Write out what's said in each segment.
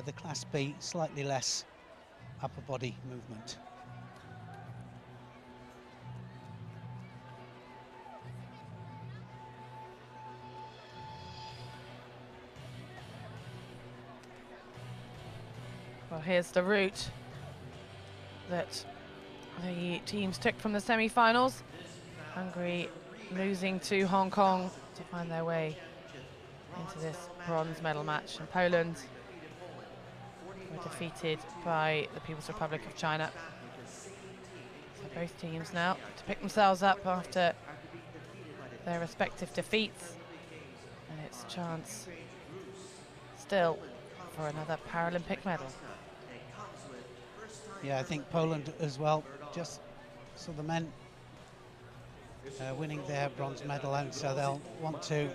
the Class B, slightly less upper body movement. Well, here's the route that the teams took from the semi-finals. Hungary losing to Hong Kong to find their way into this bronze medal match, and Poland were defeated by the People's Republic of China. So both teams now to pick themselves up after their respective defeats, and it's a chance still for another Paralympic medal. Yeah, I think Poland as well, just so the men winning their bronze medal, and so they'll want to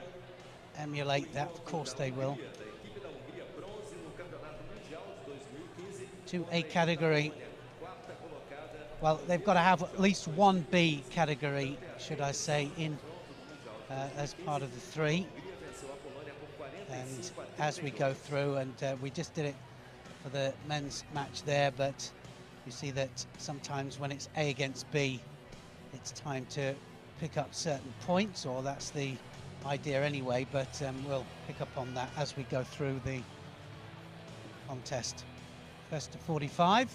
emulate that. Of course they will. To a category, well, they've got to have at least one B category, should I say, in as part of the three. And as we go through, and we just did it for the men's match there, but you see that sometimes when it's A against B, it's time to pick up certain points, or that's the idea anyway, but we'll pick up on that as we go through the contest. First to 45,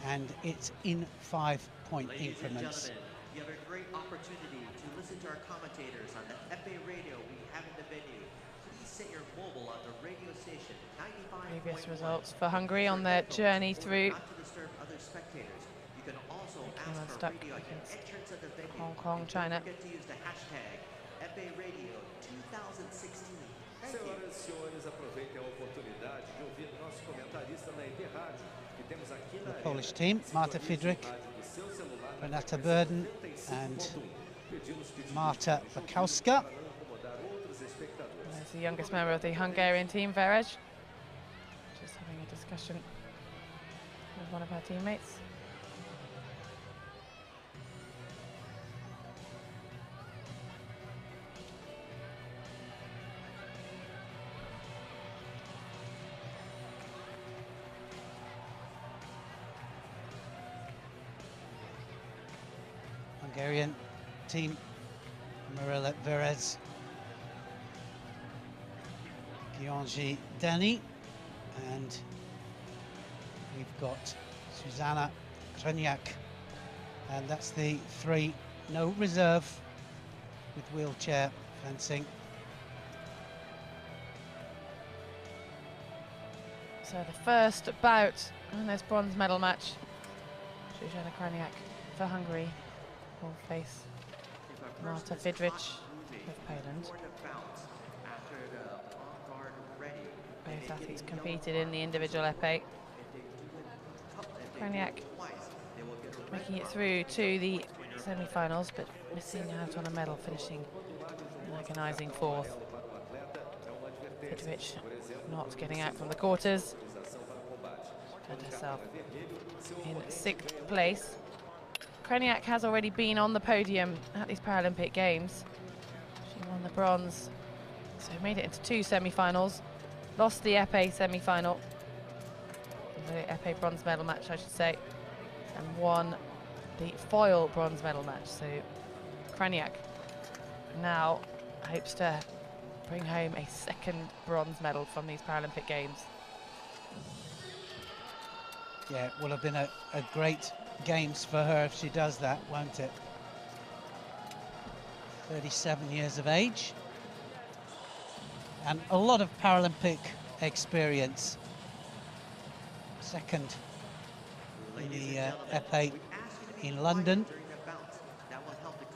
and it's in 5-point increments. You have a great opportunity to listen to our commentators on the FA radio we have in the venue. Please set your mobile on the radio station 95.1. Previous results for Hungary on their journey through. Not to disturb other spectators. You can also ask for Stuck radio at the against entrance of the venue. Hong Kong, China. Don't forget to use the hashtag FA Radio 2016. Thank you. Senhoras e senhores, aproveitem a oportunidade de ouvir nosso comentarista na ET Rádio, que temos aqui na The Polish team, Marta Fidrych, Renata Burden and Marta Bakowska. There's the youngest member of the Hungarian team, Verej, just having a discussion with one of her teammates. Hungarian team, Mirela Verez, Gyöngy Dani, and we've got Susanna Kreniak, and that's the three, no reserve with wheelchair fencing. So the first bout in this bronze medal match, Susanna Kreniak for Hungary will face Marta Fidrych of Poland. Both athletes competed in the individual epee. Kreniak making it through to the semi-finals, but missing out on a medal, finishing an agonising fourth. Fidrych not getting out from the quarters, and herself in 6th place. Kreniak has already been on the podium at these Paralympic Games. She won the bronze, so made it into 2 semi-finals. Lost the epee semi-final, the epee bronze medal match, I should say, and won the foil bronze medal match. So Kreniak now hopes to bring home a 2nd bronze medal from these Paralympic Games. Yeah, it will have been a great Games for her if she does that, won't it? 37 years of age and a lot of Paralympic experience. 2nd in the epee in London,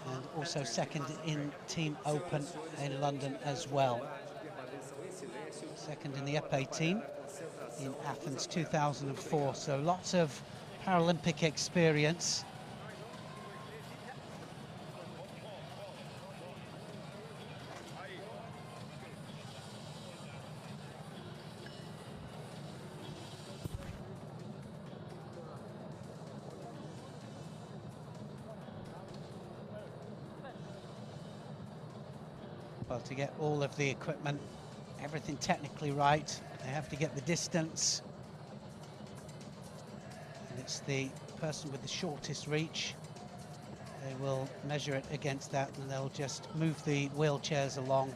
and also 2nd in Team Open in London as well. 2nd in the epee team in Athens 2004, so lots of Paralympic experience. Well, to get all of the equipment everything technically right. They have to get the distance. And it's the person with the shortest reach. They will measure it against that, and they'll just move the wheelchairs along.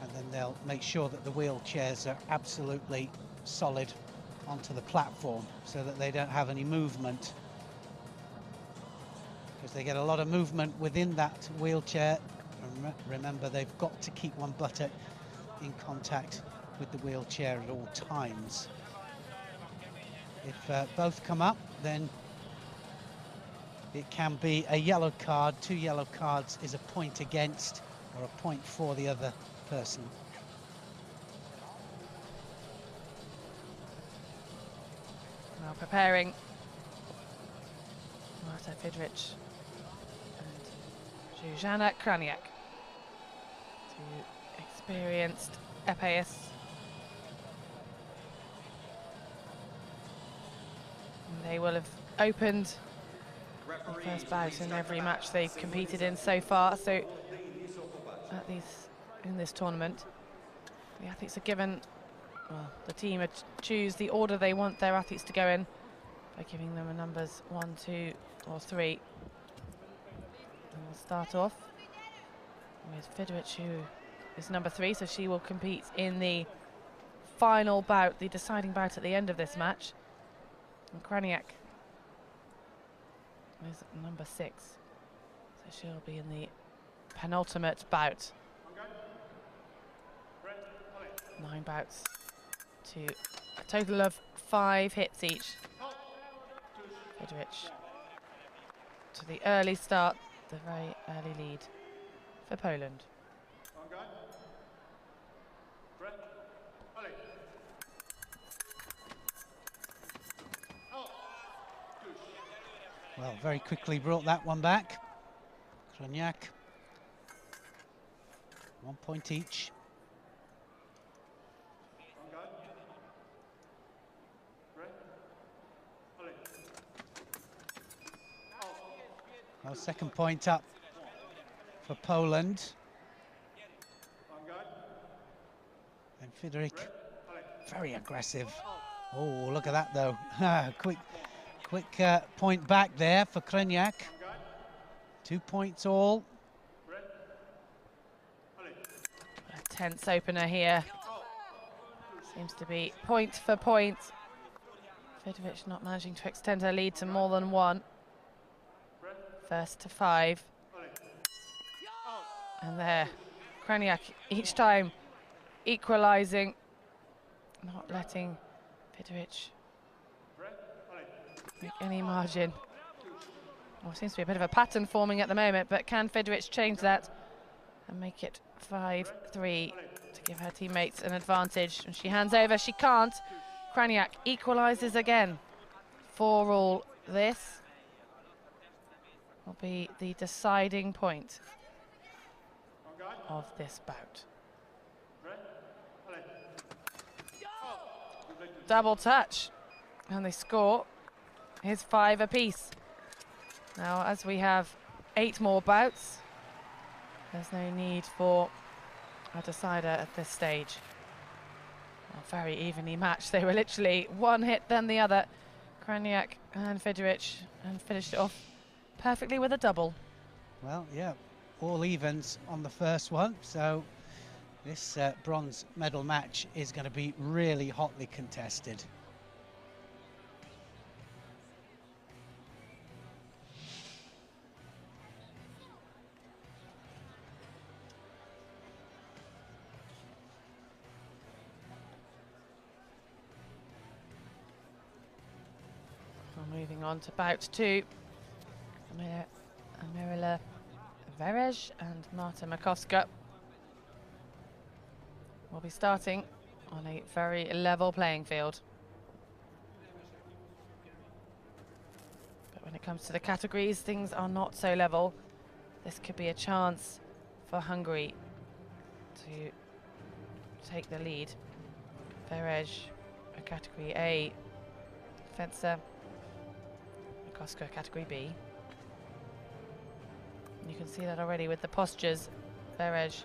And then they'll make sure that the wheelchairs are absolutely solid onto the platform so that they don't have any movement. Because they get a lot of movement within that wheelchair. Remember, they've got to keep one buttock in contact with the wheelchair at all times. If both come up, then it can be a yellow card. 2 yellow cards is a point against or a point for the other person. Now preparing Marta Fidrich and Zuzana Kraniak, 2 experienced épéistes. They will have opened the first bout in every match they've competed in so far. So in this tournament, the athletes are given, well, the team choose the order they want their athletes to go in by giving them a numbers 1, 2, or 3. And we'll start off with Fidrich, who is number 3, so she will compete in the final bout, the deciding bout at the end of this match. And Kraniak is number 6, so she'll be in the penultimate bout. 9 bouts to a total of 5 hits each. Fidrich to the early start, the very early lead for Poland. Well, very quickly brought that one back. Kraniak, 1 point each. Well, second point up for Poland. And Fidrich, very aggressive. Oh, look at that though. Quick point back there for Kraniak. 2 points all. A tense opener here. Seems to be point for point. Fidrich not managing to extend her lead to more than 1. First to 5. And there, Kraniak each time equalising, not letting Fidrich make any margin. Well, seems to be a bit of a pattern forming at the moment, but can Fidrich change that and make it 5-3 to give her teammates an advantage? And she hands over, she can't. Kraniak equalises again. 4-all. This will be the deciding point of this bout. Double touch, and they score is 5 apiece. Now, as we have 8 more bouts, there's no need for a decider at this stage. Well, very evenly matched. They were literally one hit then the other, Kraniak and Fidrich, and finished it off perfectly with a double. Well, yeah, all evens on the first one, so this bronze medal match is going to be really hotly contested. Well, moving on to bout 2. Mirela Verej and Marta Makoska will be starting on a very level playing field. But when it comes to the categories, things are not so level. This could be a chance for Hungary to take the lead. Verej, a category A fencer, Makoska, category B. You can see that already with the postures. Verej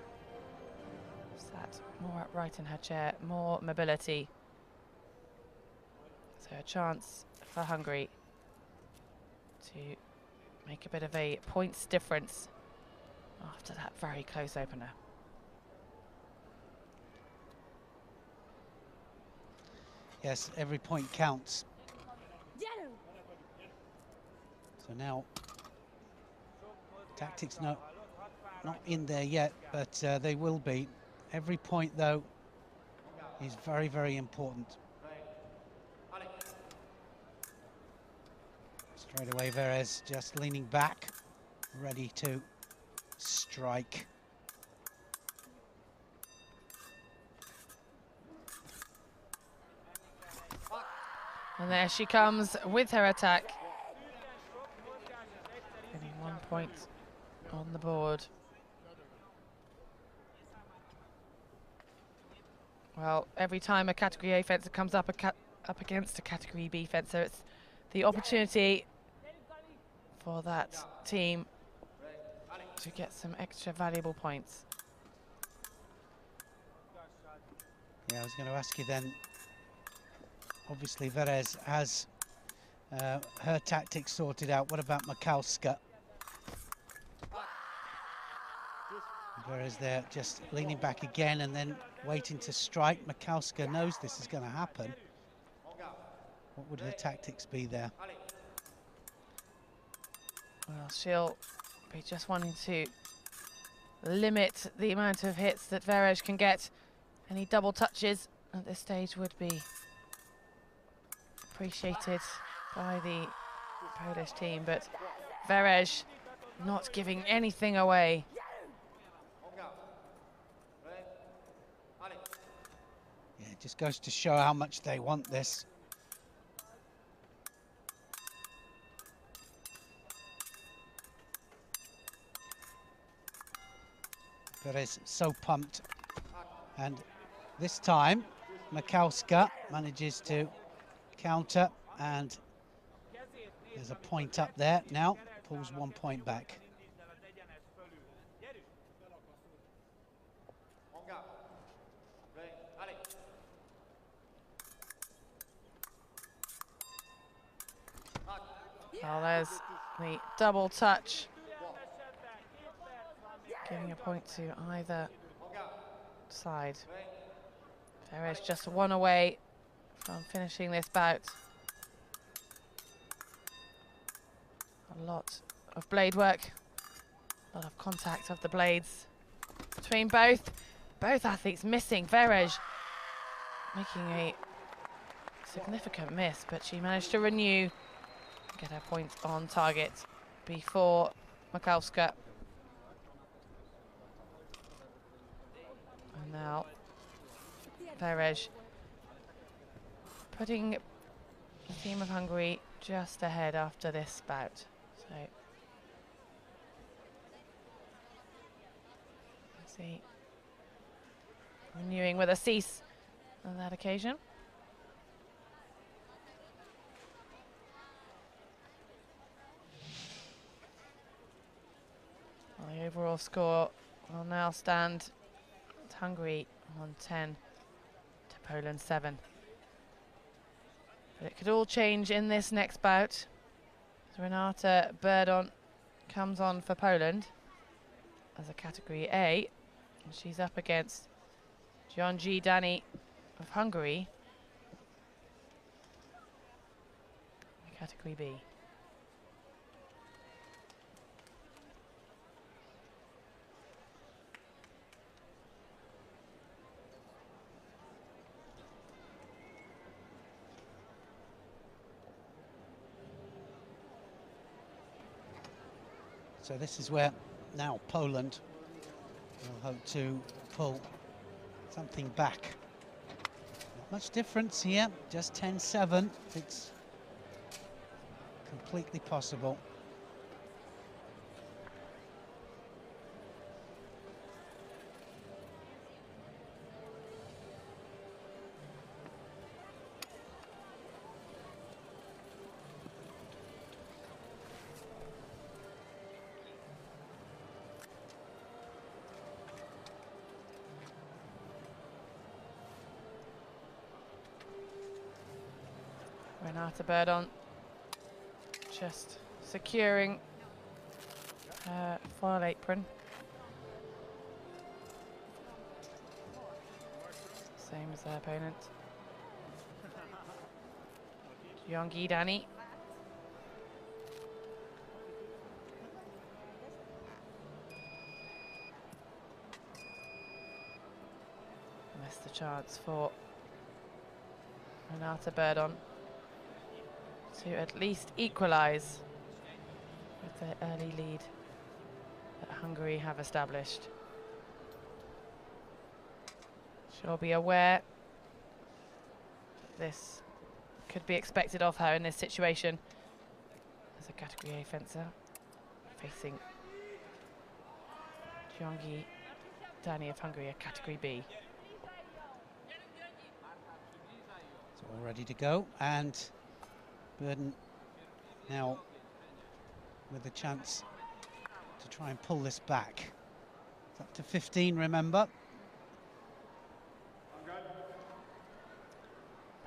sat more upright in her chair, more mobility. So a chance for Hungary to make a bit of a points difference after that very close opener. Yes, every point counts. So now, tactics not in there yet, but they will be. Every point, though, is very, very important. Straight away, Verej just leaning back, ready to strike. And there she comes with her attack. Getting 1 point on the board. Well, every time a Category A fencer comes up against a Category B fencer, it's the opportunity for that team to get some extra valuable points. Yeah, I was going to ask you then. Obviously, Verej has her tactics sorted out. What about Makowska? Verej there just leaning back again and then waiting to strike. Makowska knows this is going to happen. What would her tactics be there? Well, she'll be just wanting to limit the amount of hits that Verej can get. Any double touches at this stage would be appreciated by the Polish team, but Verej not giving anything away. Yeah, it just goes to show how much they want this. Verej so pumped, and this time Makowska manages to counter, and there's a point up there now, pulls 1 point back. Well, there's the double touch, giving a point to either side. Verej just 1 away from finishing this bout. A lot of blade work, a lot of contact of the blades between both athletes missing. Verej making a significant miss, but she managed to renew, get her point on target before Makowska. And now Verej putting the team of Hungary just ahead after this bout. So let's see, renewing with a cease on that occasion. Well, the overall score will now stand at Hungary on 10 to Poland 7. But it could all change in this next bout. Renata Burdon comes on for Poland as a Category A, and she's up against Gyöngy Dani of Hungary, Category B. So this is where now Poland will hope to pull something back. Not much difference here, just 10-7. It's completely possible. Renata Berdon just securing her foil apron. Same as her opponent. Gyeonggi Dani. Missed the chance for Renata Berdon to at least equalise with the early lead that Hungary have established. She'll be aware that this could be expected of her in this situation as a Category A fencer facing Gyeonggi Dani of Hungary, a Category B. It's all ready to go, and Berdon now with a chance to try and pull this back. It's up to 15, remember.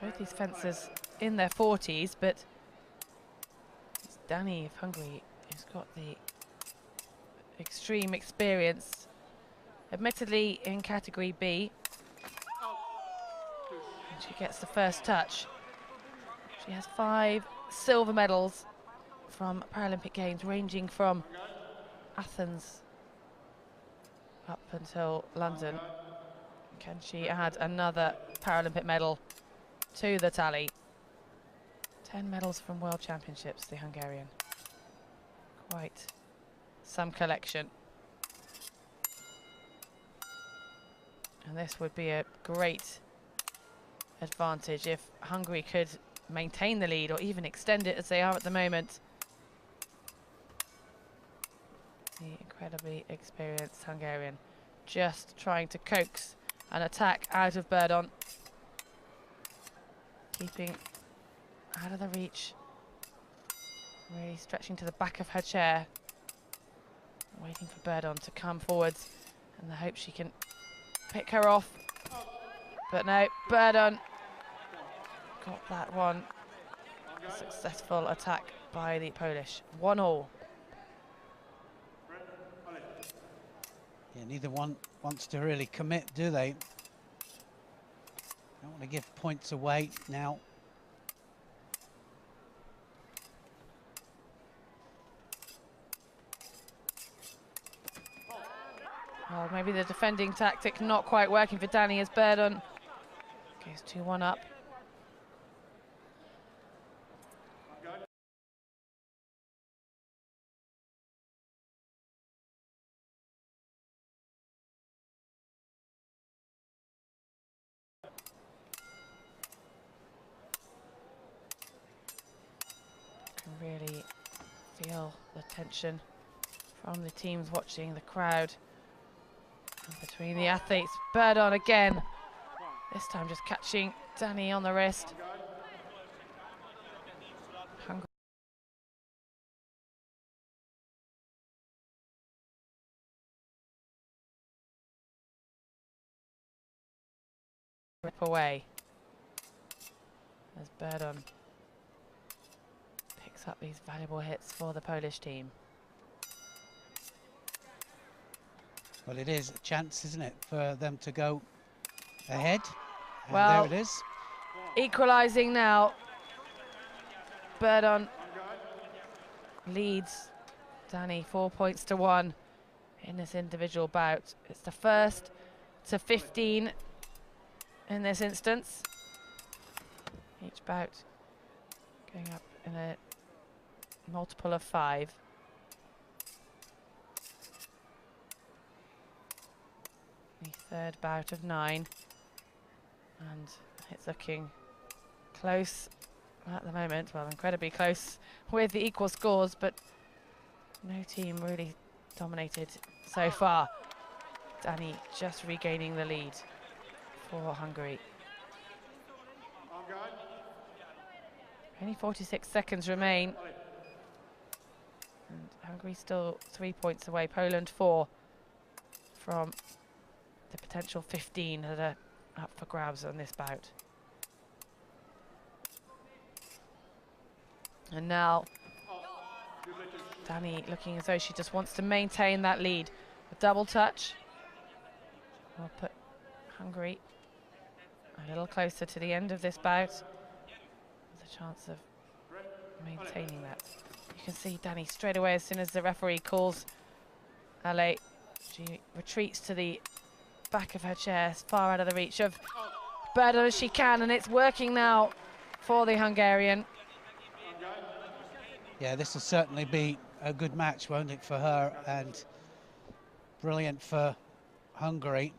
Both these fencers in their 40s, but it's Dani of Hungary who's got the extreme experience, admittedly in Category B. And she gets the first touch. She has 5 silver medals from Paralympic Games, ranging from Athens up until London. Can she add another Paralympic medal to the tally? 10 medals from World Championships, the Hungarian. Quite some collection. And this would be a great advantage if Hungary could maintain the lead or even extend it as they are at the moment. The incredibly experienced Hungarian just trying to coax an attack out of Berdon. Keeping out of the reach. Really stretching to the back of her chair. Waiting for Berdon to come forwards in the hope she can pick her off. But no, Berdon got that one. A successful attack by the Polish. 1-1. Yeah, neither one wants to really commit, do they? Don't want to give points away now. Well, maybe the defending tactic not quite working for Dani as Berdon goes 2-1 up. Can really feel the tension from the teams watching, the crowd. And between the athletes, Berdon again. This time just catching Dani on the wrist. Hungary. Rip away as Berdon picks up these valuable hits for the Polish team. Well, it is a chance, isn't it, for them to go ahead. And well, there it is. Equalising now. Berdon leads Dani 4 points to 1 in this individual bout. It's the first to 15 in this instance. Each bout going up in a multiple of 5. The third bout of 9, and it's looking close at the moment. Well, incredibly close with the equal scores, but no team really dominated so far. Dani just regaining the lead for Hungary. Only 46 seconds remain, and Hungary still 3 points away. Poland 4 from the potential 15 that are up for grabs on this bout. And now Dani looking as though she just wants to maintain that lead. A double touch will put Hungary a little closer to the end of this bout. There's a chance of maintaining that. You can see Dani straight away as soon as the referee calls Ale. She retreats to the back of her chair, as far out of the reach of Berdon as she can, and it's working now for the Hungarian. Yeah, this will certainly be a good match, won't it, for her, and brilliant for Hungary.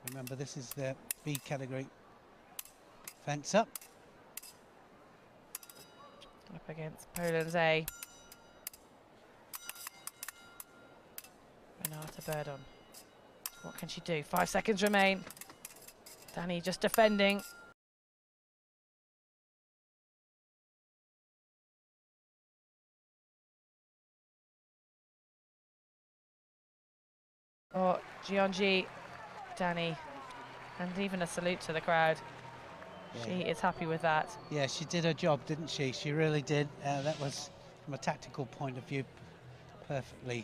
Remember, this is the B category fence up. Up against Poland's A. Renata Berdon. What can she do? 5 seconds remain. Dani just defending. Oh, Gyeonggi, Dani, and even a salute to the crowd. Yeah. She is happy with that. Yeah, she did her job, didn't she? She really did. That was, from a tactical point of view, perfectly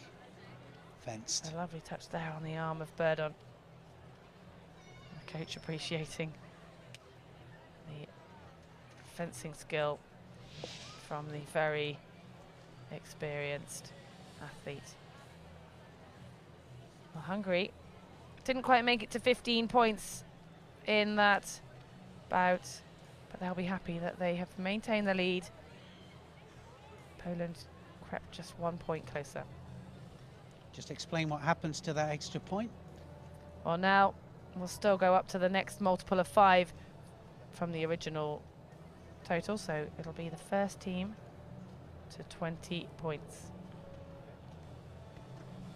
fenced. A lovely touch there on the arm of Berdon. The coach appreciating the fencing skill from the very experienced athlete. Well, Hungary didn't quite make it to 15 points in that bout, but they'll be happy that they have maintained the lead. Poland crept just 1 point closer. Just explain what happens to that extra point. Well, now we'll still go up to the next multiple of 5 from the original total, so it'll be the first team to 20 points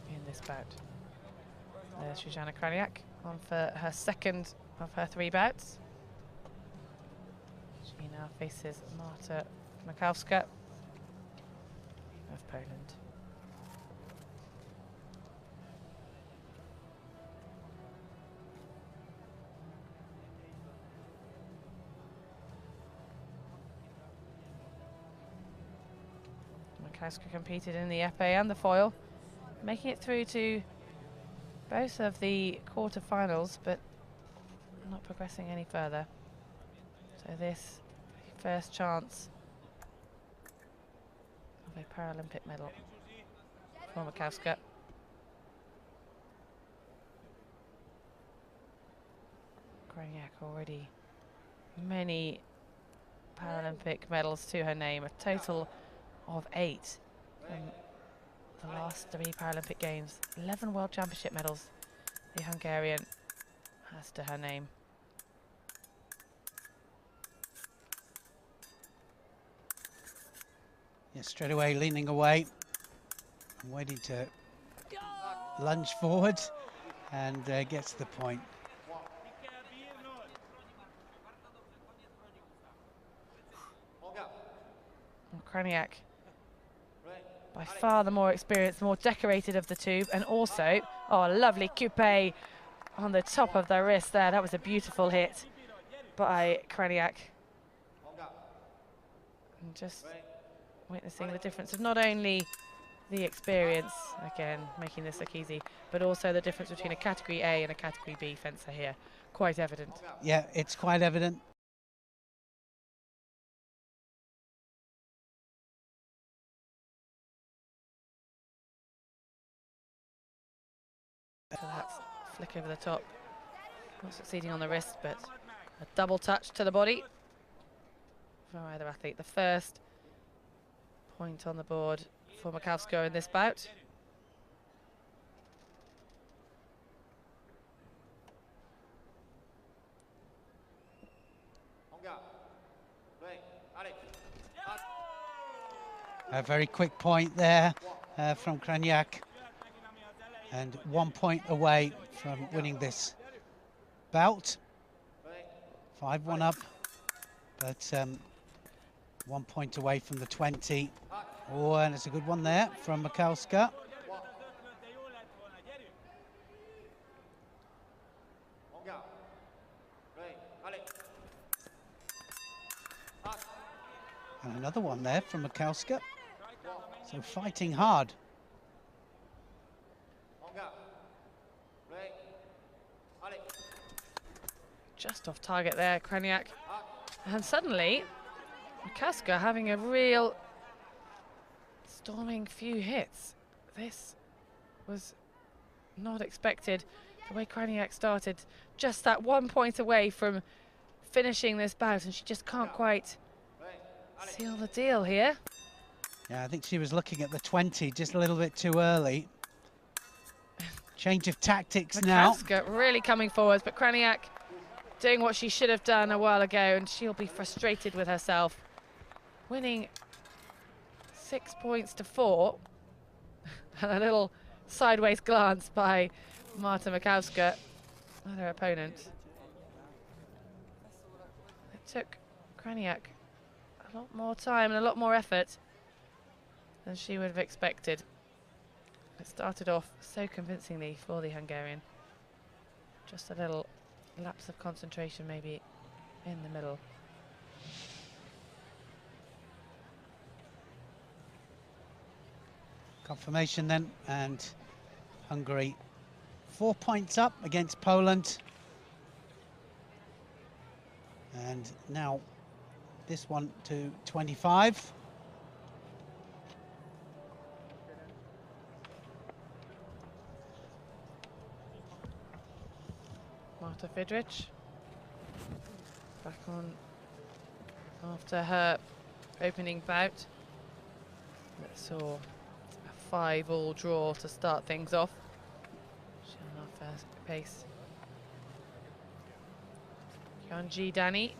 in this bout. There's Zuzana Krajniak on for her second of her 3 bouts. She now faces Marta Makowska of Poland. Makowska competed in the épée and the foil, making it through to both of the quarterfinals, but not progressing any further. So this first chance of a Paralympic medal for Makowska. Krajniak already many Paralympic medals to her name, a total of 8 from the last 3 Paralympic Games. 11 World Championship medals the Hungarian has to her name. Yeah, straight away leaning away and waiting to lunge forward, and gets the point. Krajniak, by far the more experienced, more decorated of the two, and also, oh, a lovely coupe on the top of the wrist there. That was a beautiful hit by Krajniak. And just witnessing the difference of not only the experience, again, making this look easy, but also the difference between a Category A and a Category B fencer here. Quite evident. Yeah, it's quite evident. So that's flick over the top. Not succeeding on the wrist, but a double touch to the body for either athlete. The first point on the board for Makowska in this bout. A very quick point there from Krajniak, and 1 point away from winning this bout. 5-1 up, but 1 point away from the 20. Oh, and it's a good one there from Makowska. Another one there from Makowska. So fighting hard. Just off target there, Kreniak. And suddenly, Makowska having a real storming few hits. This was not expected. The way Kreniak started, just that 1 point away from finishing this bout, and she just can't quite seal the deal here. Yeah, I think she was looking at the 20 just a little bit too early. Change of tactics now. Makowska really coming forwards, but Kreniak doing what she should have done a while ago, and she'll be frustrated with herself. Winning 6 points to 4. And a little sideways glance by Marta Makowska at her opponent. It took Kreniak a lot more time and a lot more effort than she would have expected. It started off so convincingly for the Hungarian. Just a little lapse of concentration maybe in the middle. Confirmation then, and Hungary 4 points up against Poland. And now this one to 25. Marta Fidrich back on after her opening bout that saw a 5-all draw to start things off. She's on our first pace. Hyunji Dani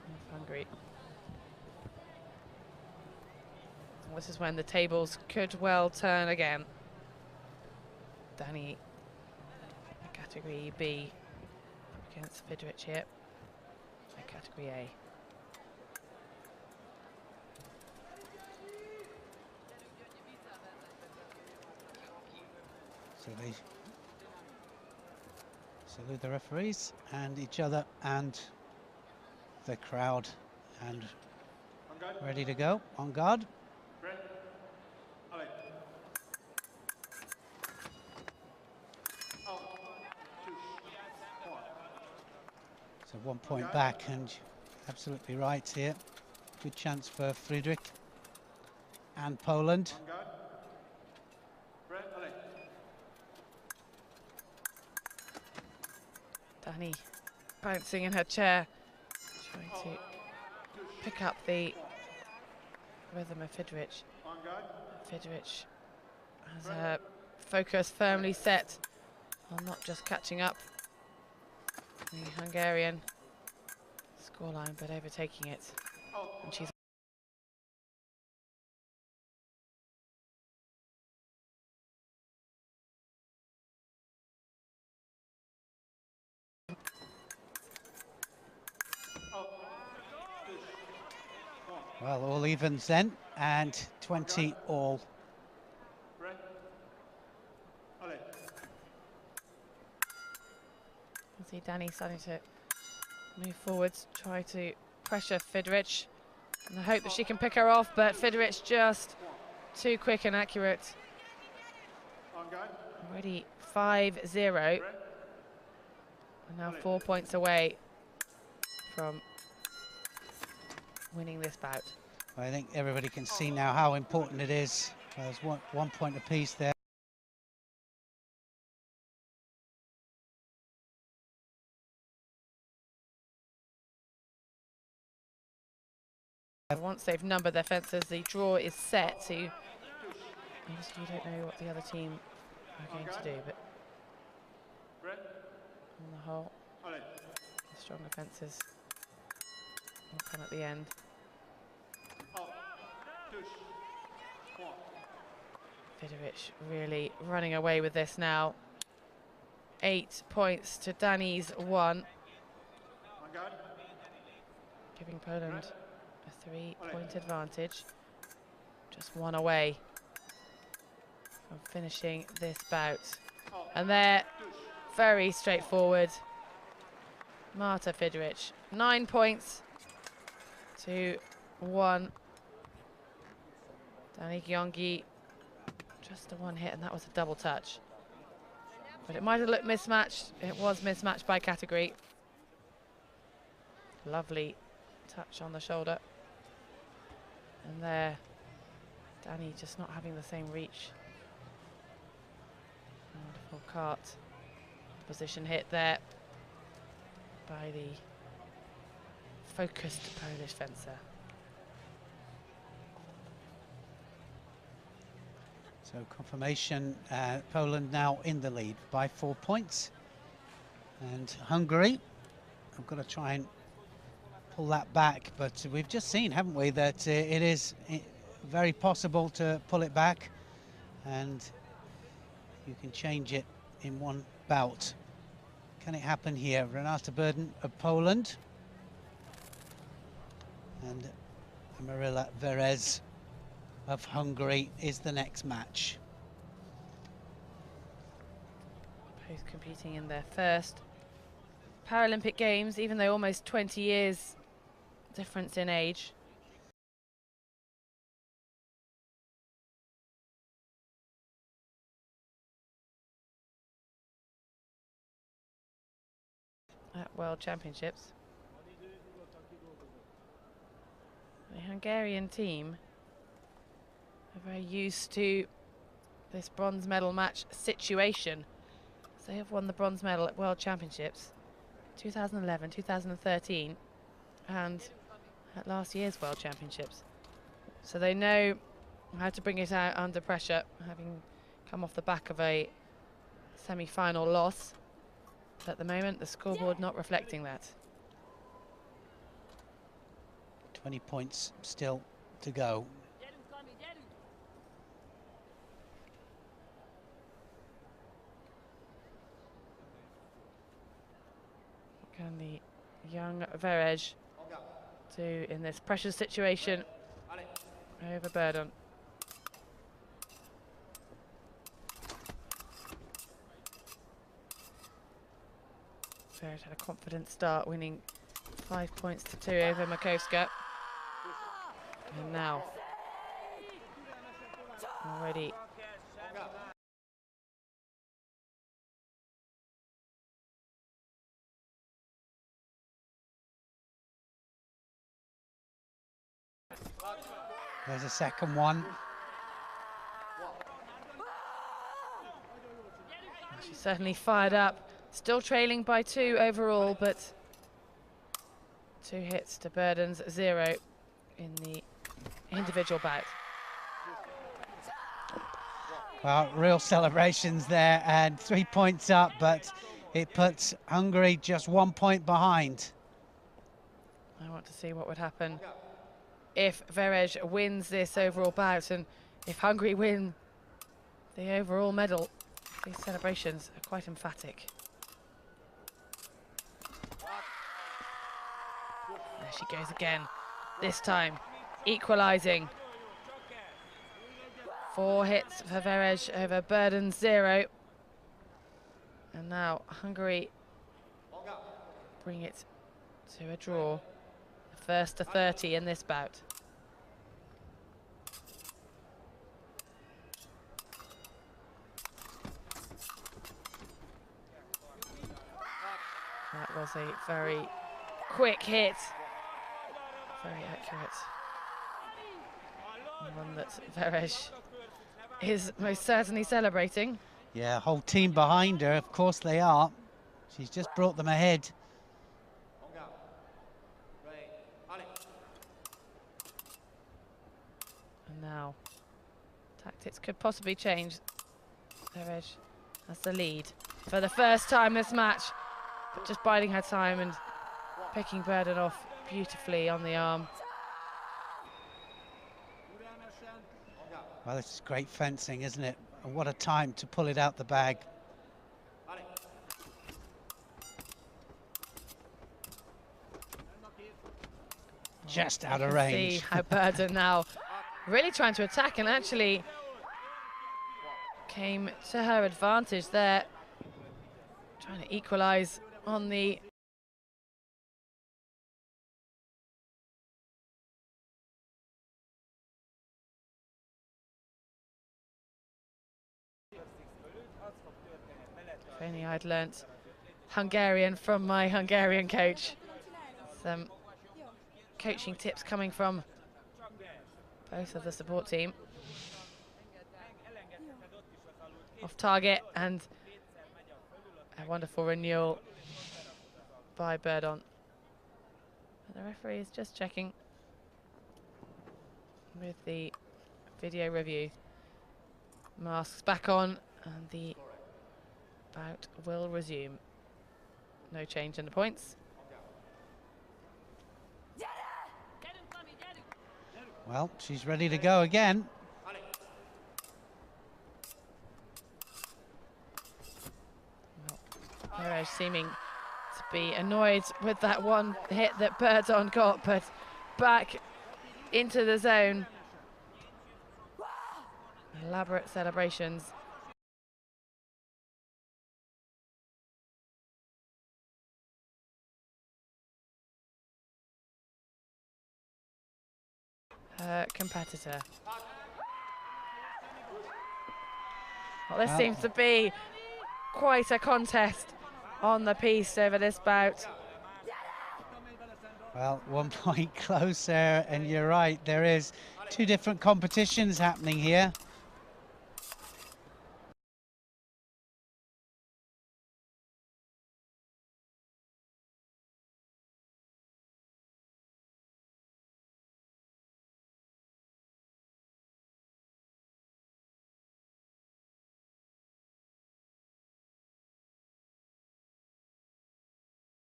of Hungary. And this is when the tables could well turn again. Dani, category B, up against Fidrich here, category A. So they salute the referees and each other and the crowd, and ready to go, on guard. So 1 point back, and absolutely right here. Good chance for Friedrich and Poland. Dani bouncing in her chair, trying to pick up the rhythm of Fidrich. Fidrich has her focus firmly set on not just catching up the Hungarian scoreline, but overtaking it. And she's well, all evens then, and 20 all. see Dani starting to move forwards, try to pressure Fidrich, and I hope that she can pick her off, but Fidrich just too quick and accurate. Already 5-0, and now 4 points away from winning this bout. I think everybody can see now how important it is. There's one point apiece there. Once they've numbered their fences, the draw is set, so obviously you don't know what the other team are going to do, but on the whole, the stronger fences will come at the end. Fidrich really running away with this now. 8 points to Dani's 1, giving Poland a 3-point advantage. Just 1 away from finishing this bout. And they're very straightforward. Marta Fidrich, 9 points 2-1. Danny Gyongi, just a one hit, and that was a double touch. But it might have looked mismatched. It was mismatched by category. Lovely touch on the shoulder. And there, Danny just not having the same reach. Wonderful cart. Position hit there by the focused Polish fencer. So confirmation, Poland now in the lead by 4 points. And Hungary, I've got to try and pull that back, but we've just seen, haven't we, that it is very possible to pull it back, and you can change it in one bout. Can it happen here? Renata Burden of Poland and Marilla Verez of Hungary is the next match. Both competing in their first Paralympic Games, even though almost 20 years difference in age. At World Championships. The Hungarian team are very used to this bronze medal match situation. So they have won the bronze medal at World Championships 2011, 2013 and at last year's World Championships. So they know how to bring it out under pressure, having come off the back of a semi-final loss. But at the moment, the scoreboard not reflecting that. 20 points still to go. Can the young Verez do in this pressure situation over Burden? Verez had a confident start, winning 5 points to 2 over Makowska. And now, already there's a second one. She's certainly fired up. Still trailing by 2 overall, but 2 hits to Burden's 0 in the individual bout. Well, real celebrations there, and 3 points up, but it puts Hungary just 1 point behind. I want to see what would happen if Verez wins this overall bout, and if Hungary win the overall medal. These celebrations are quite emphatic. There she goes again, this time equalising. 4 hits for Verez over Burden 0. And now Hungary bring it to a draw. The first to 30 in this bout. That was a very quick hit. Very accurate. One that Verez is most certainly celebrating. Yeah, whole team behind her, of course they are. She's just brought them ahead. And now, tactics could possibly change. Verez has the lead for the first time this match, but just biding her time and picking Burden off beautifully on the arm. Well, this is great fencing, isn't it? And what a time to pull it out the bag. Just out of range. See how Burden now really trying to attack, and actually came to her advantage there, trying to equalise on the If only I'd learnt Hungarian from my Hungarian coach. Some coaching tips coming from both of the support team. Off target, and a wonderful renewal by Burdon. The referee is just checking with the video review. Masks back on, and the bout will resume. No change in the points. Well, she's ready to go again. Perez seeming to be annoyed with that one hit that Burdon got, but back into the zone. Elaborate celebrations. Her competitor. Well, this seems to be quite a contest on the piece over this bout. Well, 1 point closer, and you're right, there is two different competitions happening here.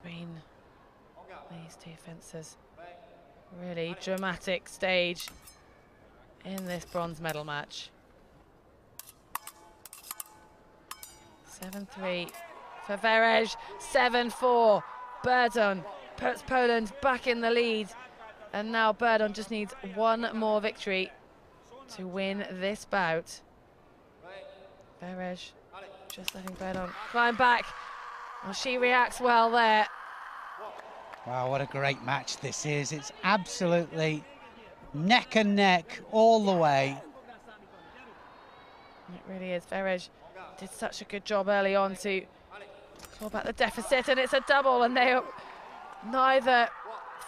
Between these two fencers. Really dramatic stage in this bronze medal match. 7-3 for Verej, 7-4. Burdon puts Poland back in the lead, and now Burdon just needs one more victory to win this bout. Verej just letting Burdon climb back. Well, she reacts well there. Wow, what a great match this is. It's absolutely neck and neck all the way. It really is. Verej did such a good job early on to claw back the deficit, and it's a double, and neither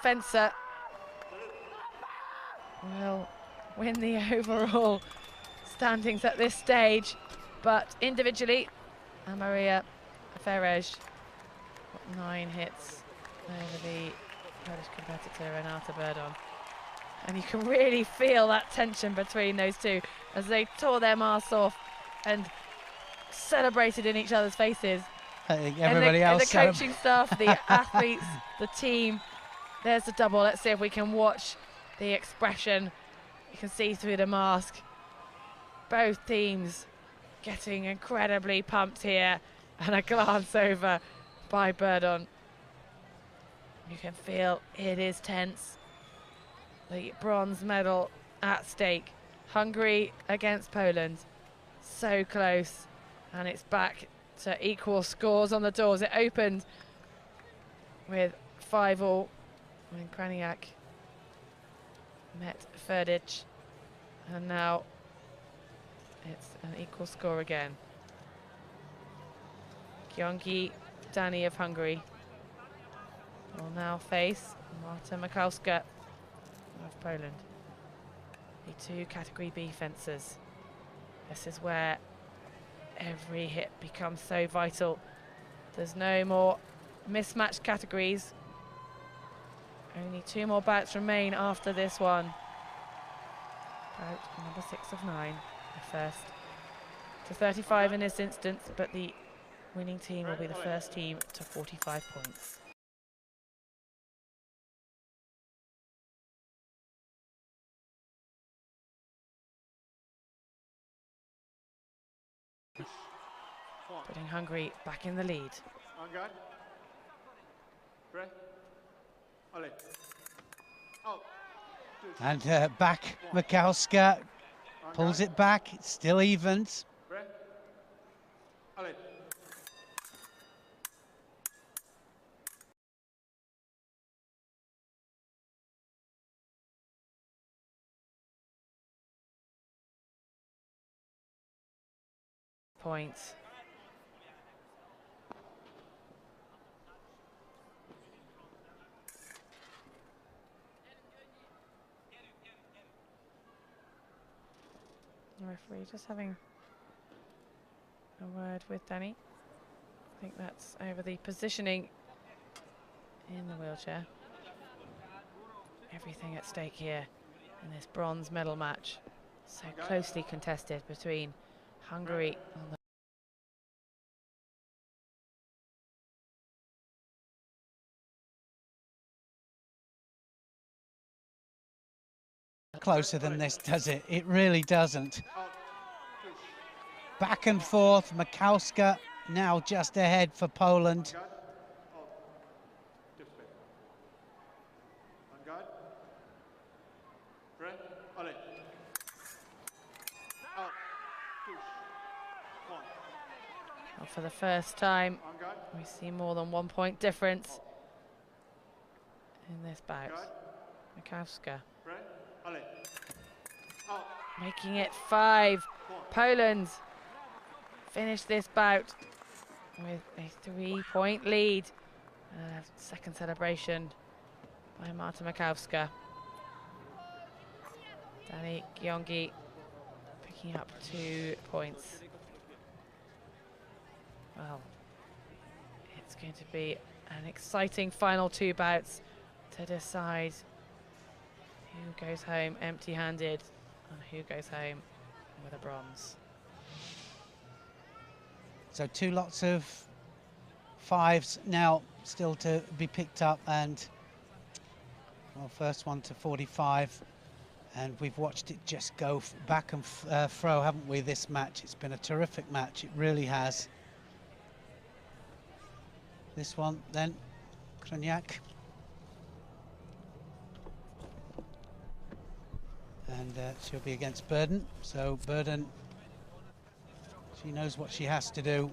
fencer will win the overall standings at this stage, but individually, Maria Verej got 9 hits over the Polish competitor Renata Burdon. And you can really feel that tension between those two as they tore their masks off and celebrated in each other's faces. I think everybody else, the coaching staff, the athletes, the team. There's the double. Let's see if we can watch the expression. You can see through the mask. Both teams getting incredibly pumped here, and a glance over by Burdon. You can feel it is tense. The bronze medal at stake. Hungary against Poland. So close, and it's back to equal scores on the doors. It opened with 5-all when Kraniak met Ferdic, and now it's an equal score again. Gyöngy Dani of Hungary will now face Marta Makowska of Poland. The two Category B fencers. This is where every hit becomes so vital. There's no more mismatched categories. Only 2 more bouts remain after this one. Bout number 6 of 9, the first to 35 in this instance, but the winning team will be the first team to 45 points. Putting Hungary back in the lead. And back Makowska pulls it back, it's still evens. Points. The referee just having a word with Danny. I think that's over the positioning in the wheelchair. Everything at stake here in this bronze medal match. So closely contested between Hungary on the closer than this, does it? It really doesn't. Back and forth, Makowska now just ahead for Poland. Well, for the first time, we see more than 1 point difference in this bout. Makowska making it 5. Poland finish this bout with a 3-point lead. Second celebration by Marta Makowska. Dani Giongi picking up 2 points. Well, it's going to be an exciting final 2 bouts to decide who goes home empty-handed and who goes home with a bronze. So 2 lots of 5s now still to be picked up, and well, first one to 45, and we've watched it just go back and fro, haven't we, this match? It's been a terrific match, it really has. This one then, Krajniak. And she'll be against Burden, so Burden, she knows what she has to do.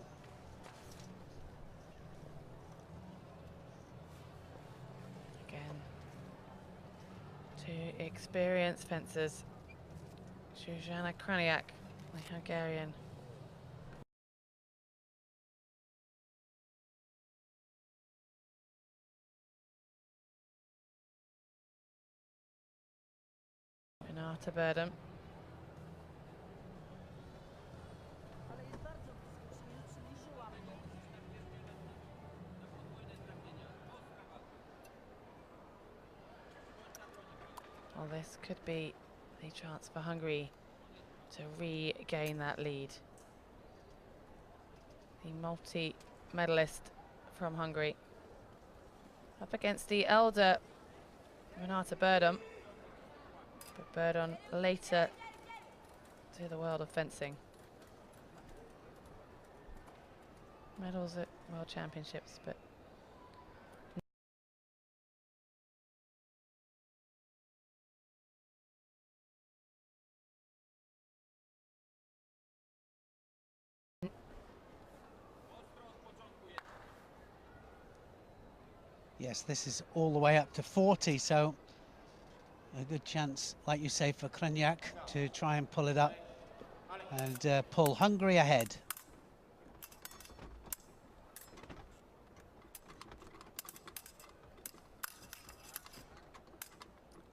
Again, 2 experienced fencers. Zuzana Krajniak, the Hungarian. Renata Burden. Well, this could be a chance for Hungary to regain that lead. The multi-medalist from Hungary up against the elder Renata Burden. But Burden later to the world of fencing. Medals at World Championships, but yes, this is all the way up to 40, so a good chance, like you say, for Krajniak to try and pull it up and pull Hungary ahead.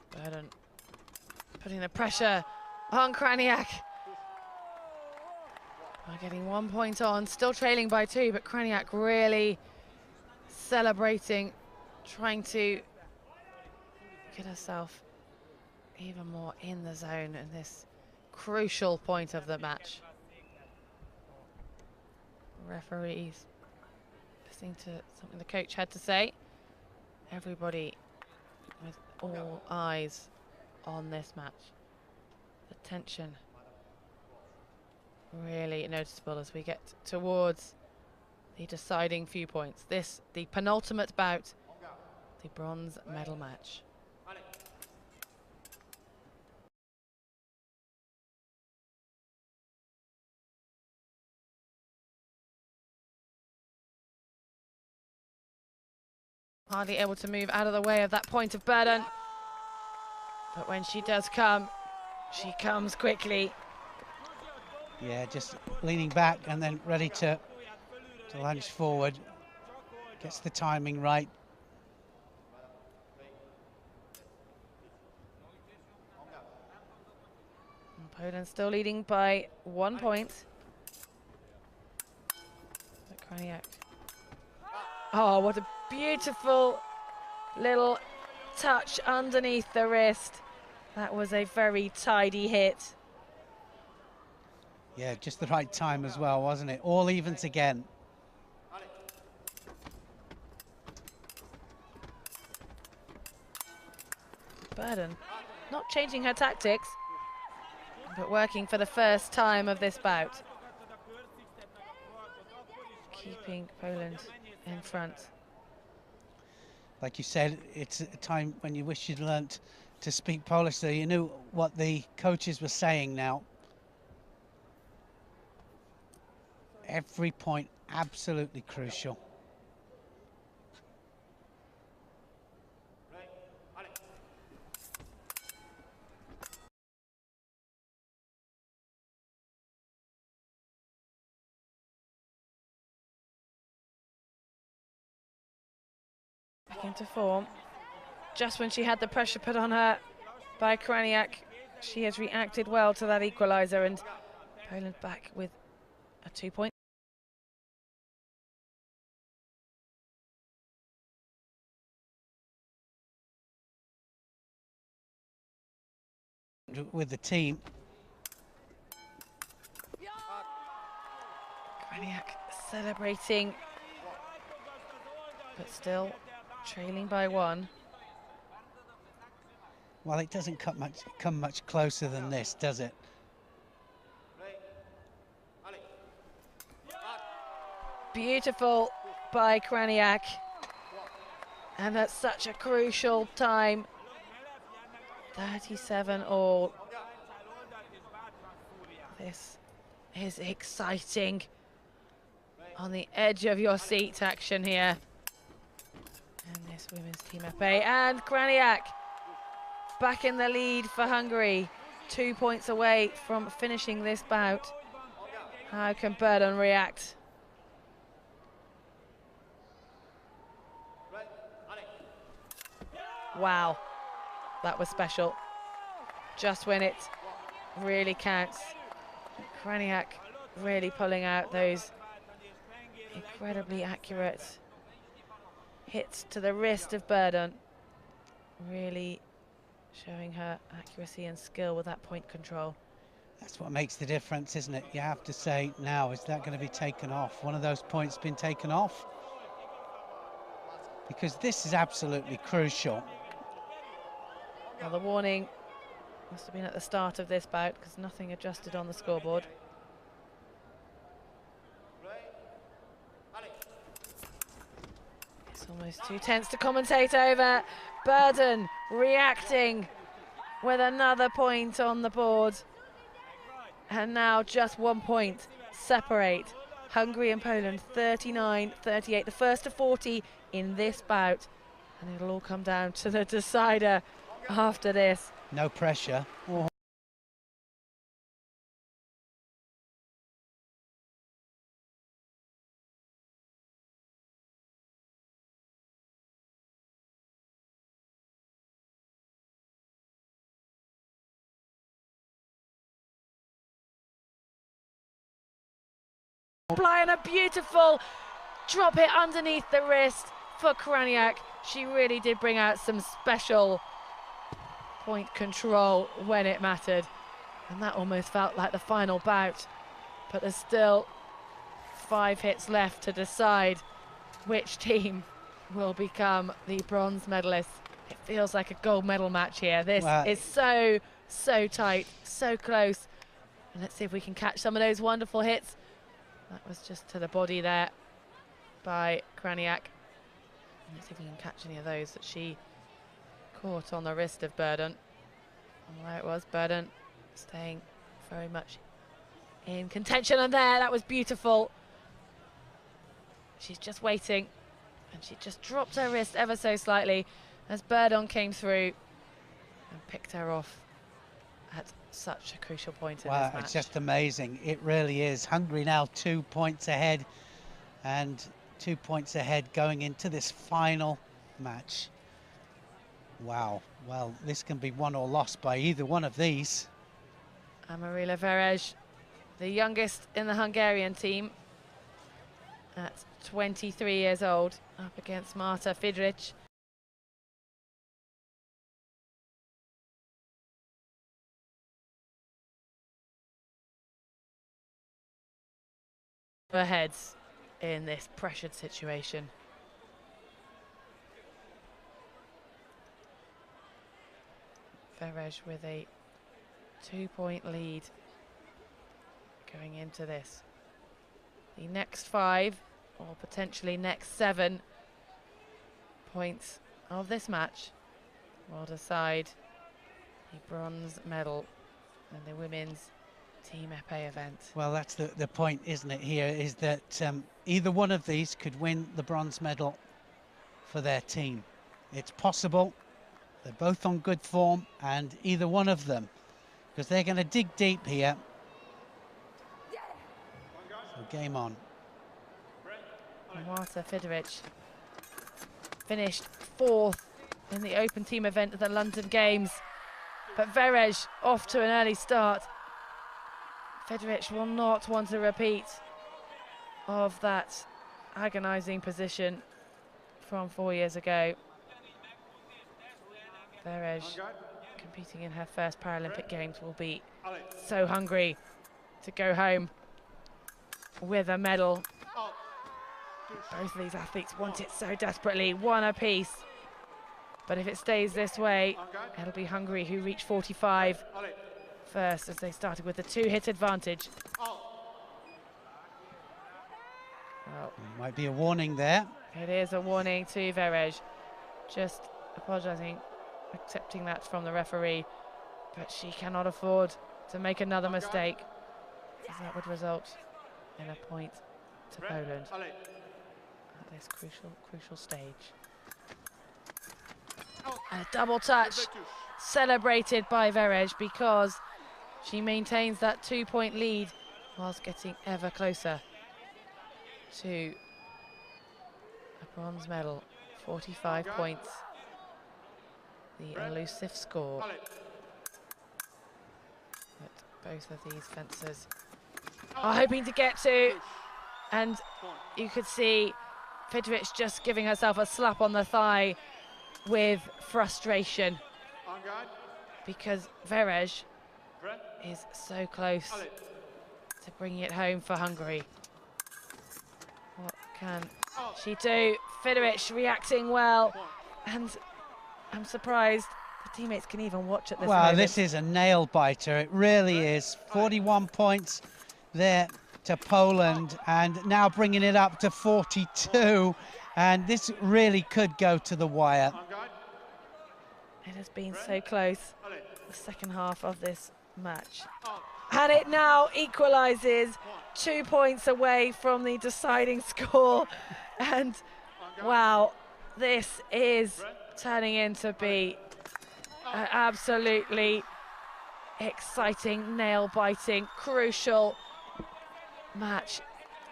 Burden putting the pressure on Krajniak. We're getting 1 point on, still trailing by 2, but Krajniak really celebrating, trying to get herself even more in the zone in this crucial point of the match. Referees listening to something the coach had to say. Everybody with all eyes on this match. The tension really noticeable as we get towards the deciding few points. This, the penultimate bout, the bronze medal match. Hardly able to move out of the way of that point of Burden. But when she does come, she comes quickly. Yeah, just leaning back and then ready to lunge forward. Gets the timing right. And Poland still leading by 1 point. Kraniak. Oh, what a beautiful little touch underneath the wrist. That was a very tidy hit. Yeah, just the right time as well, wasn't it? All evens again. Burden not changing her tactics, but working for the first time of this bout. Keeping Poland in front. Like you said, it's a time when you wish you'd learnt to speak Polish so you knew what the coaches were saying now. Every point absolutely crucial. Back into form. Just when she had the pressure put on her by Kraniak, she has reacted well to that equaliser, and Poland back with a 2-point. With the team. Kraniak celebrating, but still trailing by 1. Well, it doesn't come much closer than this, does it? Beautiful by Kraniak, and at such a crucial time. 37 all. This is exciting. On the edge of your seat action here. And this women's team FA, and Kraniak back in the lead for Hungary. 2 points away from finishing this bout. How can Burden react? Wow, that was special. Just when it really counts. Kraniak really pulling out those incredibly accurate hits to the wrist of Burden. Really showing her accuracy and skill with that point control. That's what makes the difference, isn't it? You have to say now, is that going to be taken off? One of those points been taken off? Because this is absolutely crucial. Well, the warning must have been at the start of this bout because nothing adjusted on the scoreboard. It's almost too tense to commentate over. Burden reacting with another point on the board. And now just 1 point separate Hungary and Poland, 39-38, the first of 40 in this bout. And it'll all come down to the decider after this. No pressure. Oh. Applying a beautiful drop hit underneath the wrist for Kraniak. She really did bring out some special point control when it mattered. And that almost felt like the final bout. But there's still 5 hits left to decide which team will become the bronze medalist. It feels like a gold medal match here. This is so tight, so close. And let's see if we can catch some of those wonderful hits. That was just to the body there by Kraniak. Let's see if we can catch any of those that she caught on the wrist of Burden. And there it was, Burden staying very much in contention. And there, that was beautiful. She's just waiting. And she just dropped her wrist ever so slightly as Burden came through and picked her off at such a crucial point in this match. It's just amazing. It really is. Hungary now 2 points ahead, and 2 points ahead going into this final match. Wow. Well, this can be won or lost by either one of these. Amarila Verej, the youngest in the Hungarian team, at 23 years old, up against Marta Fidrich. Her heads in this pressured situation. Verej with a 2-point lead going into this. The next 5, or potentially next 7 points of this match will decide the bronze medal in the women's Team Épée event. Well, that's the point, isn't it, here, is that either one of these could win the bronze medal for their team. It's possible. They're both on good form, and either one of them, because they're going to dig deep here. So game on. Marta Fidrich finished 4th in the open team event at the London Games, but Verej off to an early start. Fidrich will not want a repeat of that agonising position from 4 years ago. Verej, competing in her first Paralympic Games, will be so hungry to go home with a medal. Both of these athletes want it so desperately, one apiece. But if it stays this way, it'll be Hungary who reach 45 first, as they started with a 2-hit advantage. Well, might be a warning there. It is a warning to Verej. Just apologising, accepting that from the referee, but she cannot afford to make another mistake, as that would result in a point to Poland at this crucial stage. And a double touch celebrated by Verej, because she maintains that 2-point lead whilst getting ever closer to a bronze medal. 45 points, the elusive score that both of these fencers are hoping to get to. And you could see Fidrich just giving herself a slap on the thigh with frustration, because Verej is so close to bringing it home for Hungary. What can she do? Fidrich reacting well, and I'm surprised the teammates can even watch at this moment. Well, this is a nail biter, it really is. 41 points there to Poland, and now bringing it up to 42, and this really could go to the wire. It has been so close, the second half of this match. And it now equalises, 2 points away from the deciding score. And wow, this is turning into be an absolutely exciting, nail-biting, crucial match.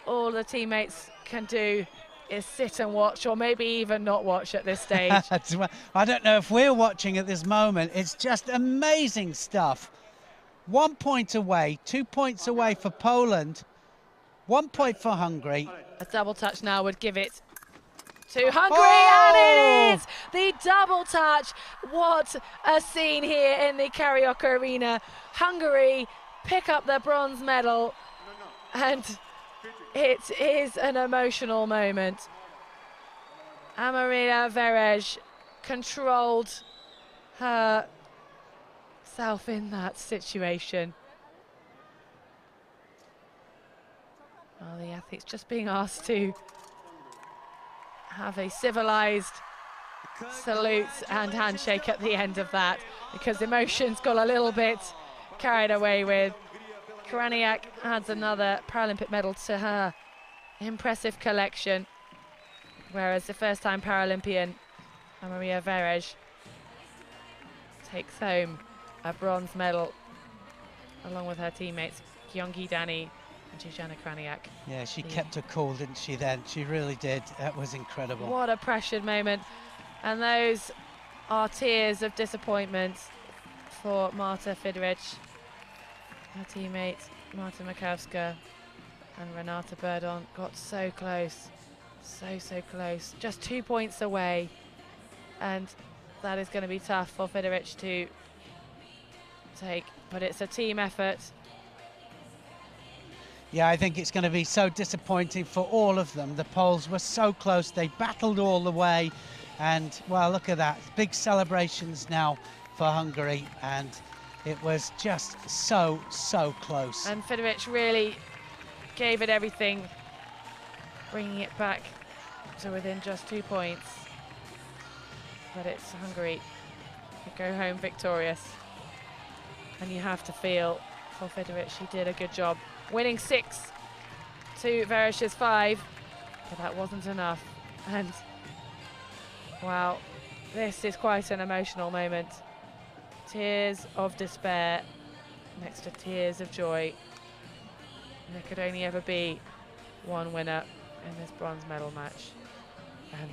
All the teammates can do is sit and watch, or maybe even not watch at this stage. I don't know if we're watching at this moment. It's just amazing stuff. 1 point away, 2 points away for Poland, 1 point for Hungary. A double touch now would give it to Hungary, and it is the double touch. What a scene here in the Karaoke Arena. Hungary pick up the bronze medal, and it is an emotional moment. Amarila Verej controlled herself in that situation. Well, the athletes just being asked to have a civilized salute and handshake at the end of that, because emotions got a little bit carried away with. Kraniak adds another Paralympic medal to her impressive collection, whereas the first-time Paralympian Amarila Verej takes home a bronze medal along with her teammates Gyöngyi Dani and Zsuzsanna Kraniak. Yeah, she kept her cool, didn't she then? She really did. That was incredible. What a pressured moment. And those are tears of disappointment for Marta Fidrich. Her teammates Marta Makowska and Renata Burdon got so close, so close, just 2 points away, and that is going to be tough for Fideric to take, but it's a team effort. Yeah, I think it's going to be so disappointing for all of them. The Poles were so close, they battled all the way, and well, look at that, big celebrations now for Hungary, and it was just so close. And Fideric really gave it everything, bringing it back to within just 2 points. But it's Hungary who go home victorious. And you have to feel for Fideric, she did a good job. Winning 6 to Veresh's 5, but that wasn't enough. And wow, this is quite an emotional moment. Tears of despair next to tears of joy. And there could only ever be one winner in this bronze medal match. And